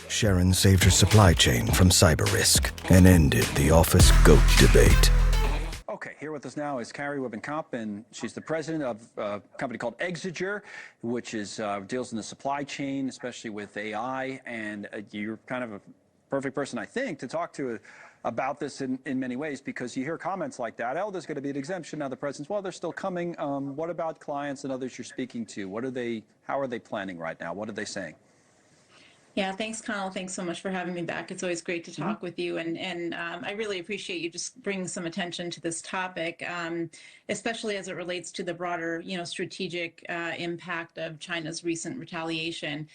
Sharon saved her supply chain from cyber risk and ended the office goat debate. Okay, here with us now is Carrie Wibben-Kaup, and she's the president of a company called Exiger, which deals in the supply chain, especially with AI. And you're kind of a perfect person, I think, to talk to about this in many ways, because you hear comments like that. Oh, there's going to be an exemption now. The president's, well, they're still coming. What about clients and others you're speaking to? How are they planning right now? What are they saying? Yeah, thanks, Connell. Thanks so much for having me back. It's always great to talk with you, and I really appreciate you just bringing some attention to this topic, especially as it relates to the broader, strategic impact of China's recent retaliation.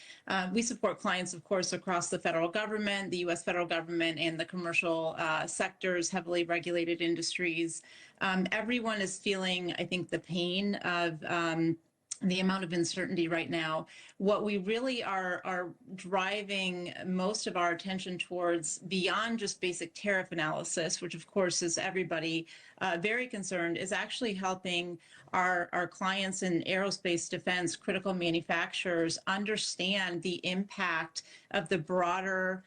We support clients, of course, across the federal government, the U.S. federal government, and the commercial sectors, heavily regulated industries. Everyone is feeling, I think, the pain of the amount of uncertainty right now. What we really are driving most of our attention towards, beyond just basic tariff analysis, which of course is everybody very concerned, is actually helping our clients in aerospace, defense, critical manufacturers understand the impact of the broader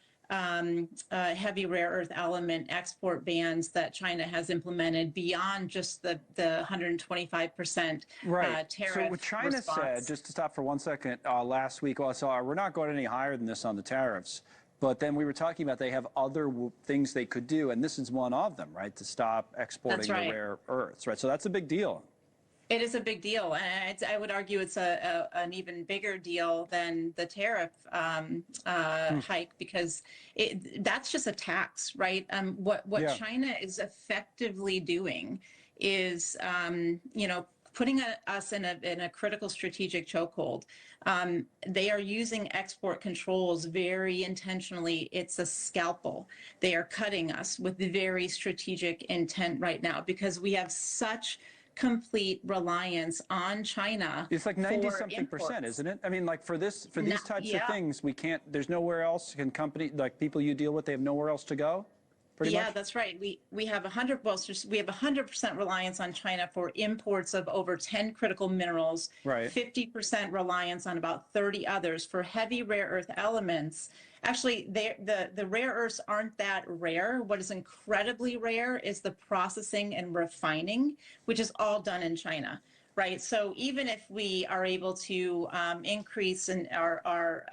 heavy rare earth element export bans that China has implemented beyond just the 125% right. Tariff So what China response said, just to stop for 1 second, last week, we're not going any higher than this on the tariffs. But then we were talking about they have other things they could do, and this is one of them, right, to stop exporting the rare earths, right? So that's a big deal. It is a big deal, and I would argue it's an even bigger deal than the tariff hike, because that's just a tax, right? What China is effectively doing is, putting us in a critical strategic chokehold. They are using export controls very intentionally. It's a scalpel. They are cutting us with very strategic intent right now, because we have such complete reliance on China. It's like 90-something%, isn't it? I mean, like for these types of things, we can't. There's nowhere else. Can people you deal with, they have nowhere else to go. Pretty much? That's right. We have 100% reliance on China for imports of over 10 critical minerals. Right. 50% reliance on about 30 others for heavy rare earth elements. Actually, the rare earths aren't that rare. What is incredibly rare is the processing and refining, which is all done in China. Right. So even if we are able to increase in our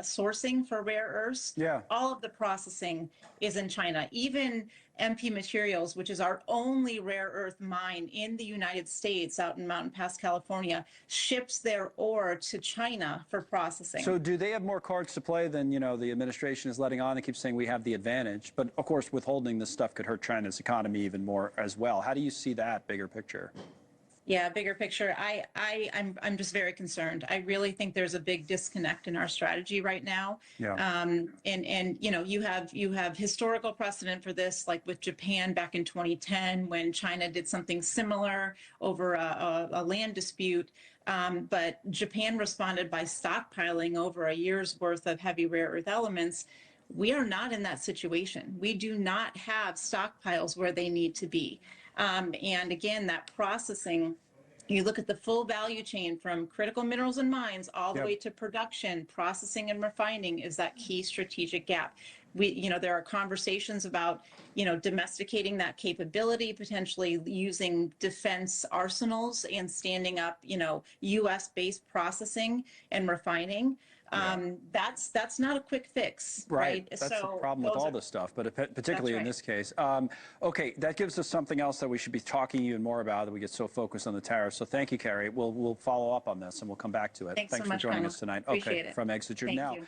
sourcing for rare earths, all of the processing is in China. Even MP Materials, which is our only rare earth mine in the United States out in Mountain Pass, California, ships their ore to China for processing. So do they have more cards to play than, the administration is letting on? They keep saying we have the advantage. But, of course, withholding this stuff could hurt China's economy even more as well. How do you see that bigger picture? Yeah, bigger picture. I'm just very concerned. I really think there's a big disconnect in our strategy right now. Yeah. And you have historical precedent for this, like with Japan back in 2010 when China did something similar over a land dispute. But Japan responded by stockpiling over a year's worth of heavy rare earth elements. We are not in that situation. We do not have stockpiles where they need to be. And again, that processing, you look at the full value chain from critical minerals and mines all the way to production, processing and refining is that key strategic gap. There are conversations about, domesticating that capability, potentially using defense arsenals and standing up, U.S.-based processing and refining. That's not a quick fix, right? That's the problem with all this stuff, but particularly in this case. Okay, that gives us something else that we should be talking even more about, that we get so focused on the tariffs. So thank you, Carrie. We'll follow up on this and we'll come back to it. Thanks so for much, joining Connell. us tonight. Appreciate it. From Exiger Thank now. you.